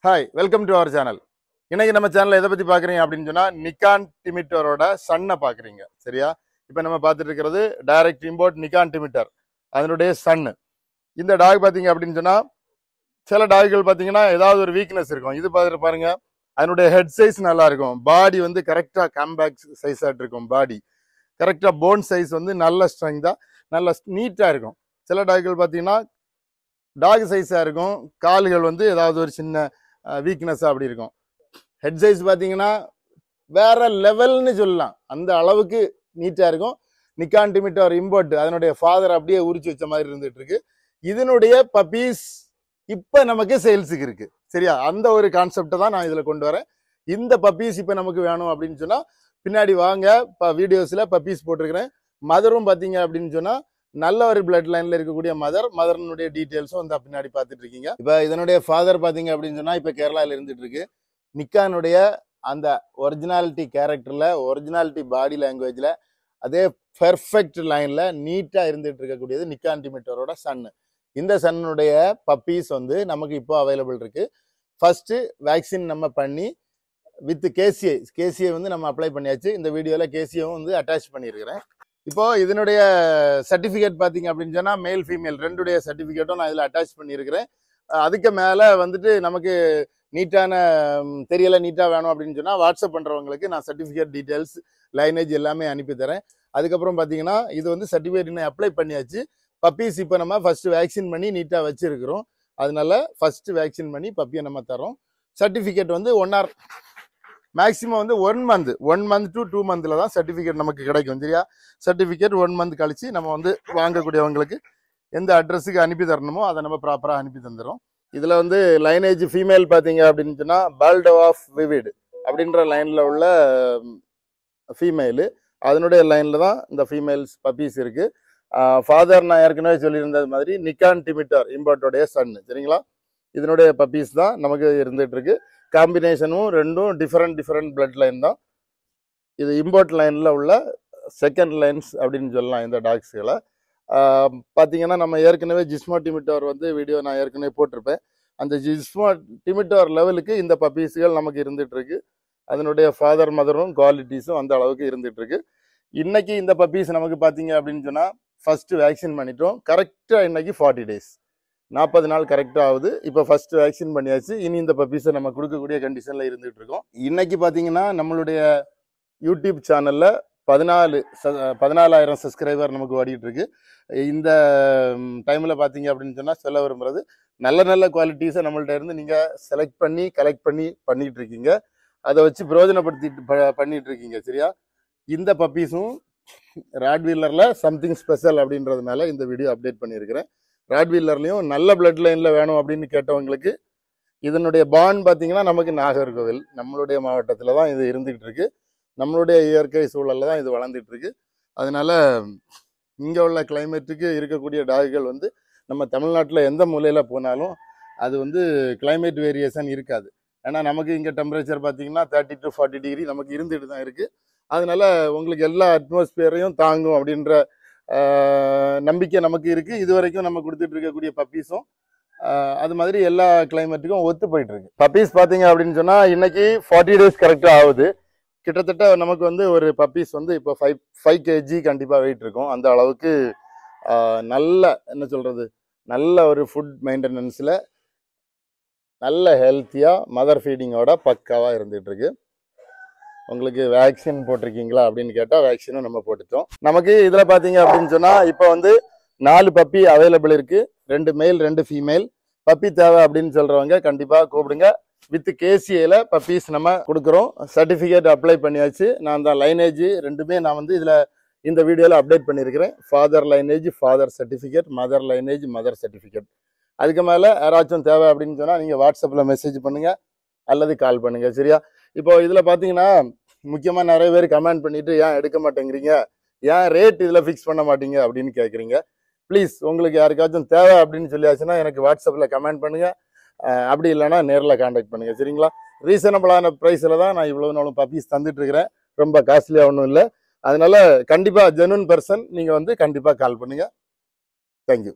Hi, welcome to our channel. இன்னைக்கு நம்ம சேனல்ல எதை பத்தி பாக்குறீங்க அப்படின்னு சொன்னா நிக்கான் டிமிட்டரோட சன்னை பாக்குறீங்க. சரியா? இப்ப நம்ம பார்த்துட்டு இருக்கிறது டைரக்ட் இம்போர்ட் நிக்கான் டிமிட்டர், அதனுடைய சன்னு. இந்த டாக் பாத்தீங்க அப்படின்னு சொன்னா சில டாக்கள் பாத்தீங்கன்னா ஏதாவது ஒரு வீக்னஸ் இருக்கும். இது பார்த்துட்டு பாருங்க, அதனுடைய ஹெட் சைஸ் நல்லா இருக்கும், பாடி வந்து கரெக்டா கம்பேக் சைஸ் ஆட்டு இருக்கும், பாடி கரெக்டா போன் சைஸ் வந்து நல்ல ஸ்ட்ரெங்தா நல்ல நீட்டா இருக்கும். சில டாக்கள் பாத்தீங்கன்னா டாக் சைஸா இருக்கும், கால்கள் வந்து ஏதாவது ஒரு சின்ன வீக்னஸ் அப்படி இருக்கும். ஹெட் சைஸ் பார்த்தீங்கன்னா வேற லெவல்னு சொல்லலாம், அந்த அளவுக்கு நீட்டா இருக்கும். நிக்கான் டிமிட்டர் இம்போர்ட், அதனுடைய ஃபாதர் அப்படியே உரிச்சு வச்ச மாதிரி இருந்துட்டு இருக்கு. இதனுடைய பப்பீஸ் இப்ப நமக்கு சேல்ஸுக்கு இருக்கு. சரியா? அந்த ஒரு கான்செப்டை தான் நான் இதுல கொண்டு வரேன். இந்த பப்பீஸ் இப்ப நமக்கு வேணும் அப்படின்னு சொன்னா பின்னாடி வாங்க, வீடியோஸ்ல பப்பீஸ் போட்டிருக்கிறேன். மதரும் பாத்தீங்க அப்படின்னு சொன்னா நல்ல ஒரு பிளட் லைன்ல இருக்கக்கூடிய மதரனுடைய டீடைல்ஸும் வந்து பின்னாடி பார்த்துட்டு இருக்கீங்க. இப்ப இதனுடைய ஃபாதர் பாத்தீங்க அப்படின்னு சொன்னா இப்ப கேரளால இருந்துட்டு இருக்கு. நிக்கானுடைய அந்த ஒரிஜினாலிட்டி கேரக்டர்ல, ஒரிஜினாலிட்டி பாடி லாங்குவேஜ்ல, அதே பெர்ஃபெக்ட் லைன்ல நீட்டா இருந்துட்டு இருக்கக்கூடியது நிக்கான் டிமிட்டரோட சன்னு. இந்த சன்னுடைய பப்பீஸ் வந்து நமக்கு இப்போ அவைலபிள் இருக்கு. ஃபர்ஸ்ட் வேக்சின் நம்ம பண்ணி வித் கேசிஐ வந்து நம்ம அப்ளை பண்ணியாச்சு. இந்த வீடியோல கேசிஐவும் வந்து அட்டாச் பண்ணியிருக்கிறேன். இப்போ இதனுடைய சர்டிபிகேட் பாத்தீங்க அப்படின்னு சொன்னா மேல் ஃபீமேல் ரெண்டுடைய சர்டிபிகேட்டும் நான் இதுல அட்டாச் பண்ணியிருக்கிறேன். அதுக்கு மேல வந்துட்டு நமக்கு நீட்டான தெரியல, நீட்டா வேணும் அப்படின்னு சொன்னா வாட்ஸ்அப் பண்றவங்களுக்கு நான் சர்டிபிகேட் டீடைல்ஸ், லைனேஜ் எல்லாமே அனுப்பி தரேன். அதுக்கப்புறம் பாத்தீங்கன்னா இது வந்து சர்டிபிகேட் இன்னும் அப்ளை பண்ணியாச்சு. பப்பீஸ் இப்போ நம்ம ஃபர்ஸ்ட் வேக்சின் பண்ணி நீட்டா வச்சிருக்கிறோம். அதனால ஃபர்ஸ்ட் வேக்சின் பண்ணி பப்பியை நம்ம தரோம். சர்டிபிகேட் வந்து 1 hour மேக்சிமம் வந்து 1 month to 2 monthல தான் சர்டிபிகேட் நமக்கு கிடைக்கும். சரியா? சர்டிபிகேட் 1 month கழிச்சு நம்ம வந்து வாங்கக்கூடியவங்களுக்கு எந்த அட்ரஸுக்கு அனுப்பி தரணுமோ அதை நம்ம ப்ராப்பரா அனுப்பி தந்துடும். இதுல வந்து லைனேஜ் ஃபீமேல் பாத்தீங்க அப்படின்னு சொன்னா பால்டோ ஆஃப் விவிட் அப்படின்ற லைன்ல உள்ள ஃபீமேலு, அதனுடைய லைன்ல தான் இந்த ஃபீமேல்ஸ் பப்பீஸ் இருக்கு. ஃபாதர் நான் ஏற்கனவே சொல்லியிருந்தது மாதிரி நிக்கான் டிமிட்டர் இம்போர்ட்டோடைய சன்னு. சரிங்களா? இதனுடைய பப்பீஸ் தான் நமக்கு இருந்துட்டு இருக்கு. காம்பினேஷனும் ரெண்டும் டிஃபரெண்ட் பிளட் லைன் தான். இது இம்போர்ட் லைன்ல உள்ள செகண்ட் லைன்ஸ் அப்படின்னு சொல்லலாம் இந்த டாக்ஸ்களை. பார்த்தீங்கன்னா நம்ம ஏற்கனவே ஜிஸ்மோ டிமிட்டர் வந்து வீடியோ நான் ஏற்கனவே போட்டிருப்பேன். அந்த ஜிஸ்மோ டிமிட்டர் லெவலுக்கு இந்த பப்பீஸ்கள் நமக்கு இருந்துட்டு இருக்கு. அதனுடைய ஃபாதர் மதரும் குவாலிட்டிஸும் அந்த அளவுக்கு இருந்துட்டு இருக்கு. இன்னைக்கு இந்த பப்பீஸ் நமக்கு பார்த்தீங்க அப்படின்னு சொன்னா ஃபர்ஸ்ட் வேக்சின் பண்ணிட்டோம். கரெக்டா இன்னைக்கு 40 days, 40 நாள் கரெக்டா ஆகுது. இப்போ ஃபர்ஸ்ட் வேக்சின் பண்ணியாச்சு. இனி இந்த பப்பீஸை நம்ம கொடுக்கக்கூடிய கண்டிஷன்ல இருந்துட்டு இருக்கோம். இன்னைக்கு பாத்தீங்கன்னா நம்மளுடைய யூடியூப் சேனல்ல 14,000 சப்ஸ்கிரைபர் நமக்கு ஓடிட்டு இருக்கு. இந்த டைம்ல பாத்தீங்க அப்படின்னு சொன்னா சொல்ல விரும்புறது, நல்ல குவாலிட்டிஸை நம்மள்ட்ட இருந்து நீங்க செலக்ட் பண்ணி கலெக்ட் பண்ணிட்டு இருக்கீங்க. அதை வச்சு பிரயோஜனப்படுத்திட்டு பண்ணிட்டு இருக்கீங்க. சரியா? இந்த பப்பீஸும் ராட்வீலர்ல சம்திங் ஸ்பெஷல் அப்படின்றதுனால இந்த வீடியோ அப்டேட் பண்ணியிருக்கிறேன். ராட்வீலர்லயும் நல்ல பிளட் லைன்ல வேணும் அப்படின்னு கேட்டவங்களுக்கு இதனுடைய பாண்ட் பாத்தீங்கன்னா நமக்கு நாகர்கோவில் நம்மளுடைய மாவட்டத்துல தான் இது இருந்துகிட்டு இருக்கு. நம்மளுடைய இயற்கை சூழல்ல தான் இது வளர்ந்துட்டு இருக்கு. அதனால இங்க உள்ள கிளைமேட்டுக்கு இருக்கக்கூடிய டாகுகள் வந்து நம்ம தமிழ்நாட்டில் எந்த மூலையில போனாலும் அது வந்து கிளைமேட் வேரியேஷன் இருக்காது. ஏன்னா நமக்கு இங்க டெம்பரேச்சர் பாத்தீங்கன்னா 30 to 40 டிகிரி நமக்கு இருந்துட்டு தான் இருக்கு. அதனால உங்களுக்கு எல்லா அட்மாஸ்பியரையும் தாங்கும் அப்படின்ற நம்பிக்கை நமக்கு இருக்கு. இது வரைக்கும் நம்ம கொடுத்துட்டு இருக்கக்கூடிய பப்பீஸும் அது மாதிரி எல்லா கிளைமேட்டுக்கும் ஒத்து போயிட்டு இருக்கு. பப்பீஸ் பாத்தீங்க அப்படின்னு சொன்னா இன்னைக்கு 40 days கரெக்டா ஆகுது. கிட்டத்தட்ட நமக்கு வந்து ஒரு பப்பீஸ் வந்து இப்போ 5 kg கண்டிப்பா வெயிட் இருக்கும். அந்த அளவுக்கு நல்ல என்ன சொல்றது, நல்ல ஒரு ஃபுட் மெயின்டெனன்ஸ்ல நல்ல ஹெல்த்தியா மதர் ஃபீடிங்கோட பக்காவா இருந்துட்டு இருக்கு. உங்களுக்கு வேக்சின் போட்டிருக்கீங்களா அப்படின்னு கேட்டா வேக்சினும் நம்ம போட்டுட்டோம். நமக்கு இதுல பாத்தீங்க அப்படின்னு சொன்னா இப்போ வந்து 4 பப்பி அவைலபிள் இருக்கு. 2 மேல் 2 ஃபீமேல். பப்பி தேவை அப்படின்னு சொல்றவங்க கண்டிப்பா கூப்பிடுங்க. வித் கேசிஐல பப்பீஸ் நம்ம கொடுக்குறோம். சர்டிபிகேட் அப்ளை பண்ணியாச்சு. நான் தான் லைனேஜ் ரெண்டுமே நான் வந்து இதுல இந்த வீடியோல அப்டேட் பண்ணியிருக்கிறேன். Father lineage father certificate, mother lineage mother certificate. அதுக்கு மேல யாராச்சும் தேவை அப்படின்னு சொன்னா நீங்க வாட்ஸ்அப்ல மெசேஜ் பண்ணுங்க அல்லது கால் பண்ணுங்க. சரியா? இப்போ இதுல பாத்தீங்கன்னா முக்கியமா நிறைய பேர் கமெண்ட் பண்ணிட்டு ஏன் எடுக்க மாட்டேங்கிறீங்க, ஏன் ரேட் இதுல ஃபிக்ஸ் பண்ண மாட்டீங்க அப்படின்னு கேட்குறீங்க. ப்ளீஸ் உங்களுக்கு யாருக்காச்சும் தேவை அப்படின்னு சொல்லியாச்சுன்னா எனக்கு வாட்ஸ்அப்ல கமெண்ட் பண்ணுங்க. அப்படி இல்லைன்னா நேரில் கான்டாக்ட் பண்ணுங்க. சரிங்களா? ரீசனபிளான ப்ரைஸில் தான் நான் இவ்வளவு நாளும் பப்பீஸ் தந்துட்டு இருக்கிறேன். ரொம்ப காஸ்ட்லியா ஒன்றும் இல்லை. அதனால கண்டிப்பா ஜென்யூன் பர்சன் நீங்க வந்து கண்டிப்பா கால் பண்ணுங்க. தேங்க்யூ.